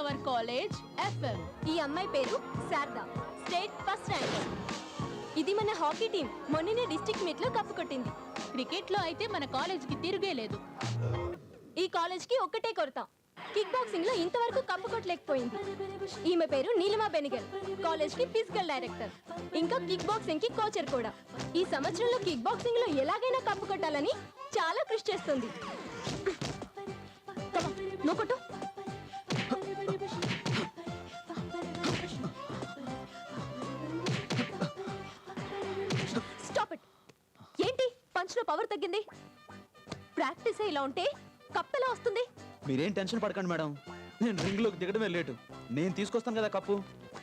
Hour college FM. ఈ అమ్మాయి పేరు శారదా, స్టేట్ ఫస్ట్ ర్యాంకర్. ఇది మన హాకీ టీం, మొన్ననే డిస్ట్రిక్ట్ మీట్ లో కప్పు కొట్టింది. క్రికెట్ లో అయితే మన కాలేజ్ కి తిరుగే లేదు. ఈ కాలేజ్ కి ఒక్కటే కొరత, కిక్ బాక్సింగ్ లో ఇంతవరకు కప్పు కొట్టలేకపోయింది. ఈమె పేరు నీలిమా బెనిగల్, కాలేజ్ కి ఫిజికల్ డైరెక్టర్, ఇంకా కిక్ బాక్సింగ్ కి కోచర్ కూడా. ఈ సంవత్సరంలో కిక్ బాక్సింగ్ లో ఎలాగైనా కప్పు కొట్టాలని చాలా కృషి చేస్తుంది. నువ్వు కొట్టు. Stop it. ఏంటి పంచ్ లో పవర్ తగ్గింది? ప్రాక్టీస్ ఇలా ఉంటే కప్పు ఎలా వస్తుంది? మీరేం టెన్షన్ పడకండి మేడం, నేను రింగ్ లోకి దిగడమే లేటు. నేను తీసుకొస్తాను కదా కప్పు.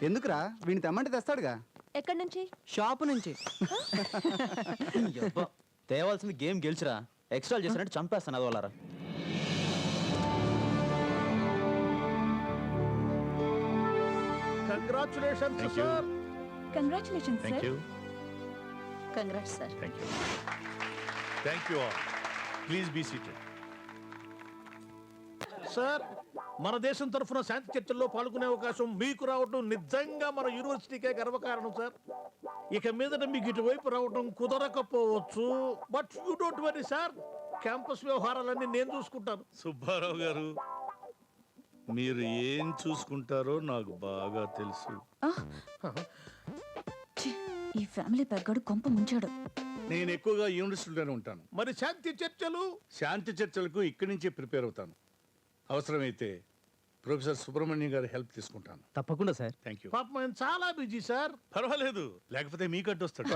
ఎందుకురా, వీడిని తెమ్మంటే తెస్తాడుగా. ఎక్కడి నుంచి? షాపు నుంచి. యబ్బా, తేవాల్సింది గేమ్ గెలిచిరా, ఎక్స్ట్రా చేసినట్టు చంపేస్తాను అదోలారా. Congratulations sir. Congratulations thank you. Congrats sir. Thank you. Thank you all. Please be seated. Sir, మన దేశం తరఫున శాంతి చర్చల్లో పాల్గొనే అవకాశం మీకు రావడం నిజంగా మన యూనివర్సిటీకే గర్వకారణం సార్. ఇక మీదట మీకు ఇటువైపు రావడం కుదరకపోవచ్చు, but you don't worry sir, campus వ్యవహారాలన్నీ నేను చూసుకుంటాను. సుబ్బారావు గారు, మీరు ఏం చూసుకుంటారో నాకు బాగా తెలుసు. ఈ ఫ్యామిలీ పెద్దగాడు కొంప ముంచాడు. నేను ఎక్కువగా యూనివర్సిటీలోనే ఉంటాను. మరి శాంతి చర్చలు? శాంతి చర్చలకు ఇక్కడి నుంచే ప్రిపేర్ అవుతాను. అవసరమైతే ప్రొఫెసర్ సుబ్రహ్మణ్యం గారి హెల్ప్ తీసుకుంటాను. తప్పకుండా సార్. Thank you. పాపం ఆయన చాలా బిజీ సార్. పర్వాలేదు, లేకపోతే మీకు అడ్డొస్తాడు.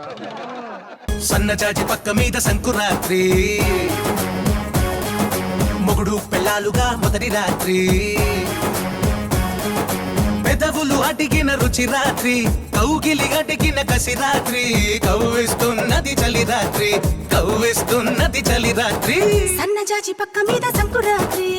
సన్నజాజి పక్క మీద సంకురాత్రి, మొగుడు పెళ్ళాలుగా మొదటి రాత్రి, పెదవులు అడిగిన రుచి రాత్రి, కౌగిలి అడిగిన కసి రాత్రి, కవ్విస్తున్నది చలి రాత్రి, కవ్విస్తున్నది చలి రాత్రి. సన్నజాజి పక్క మీద సంకురాత్రి.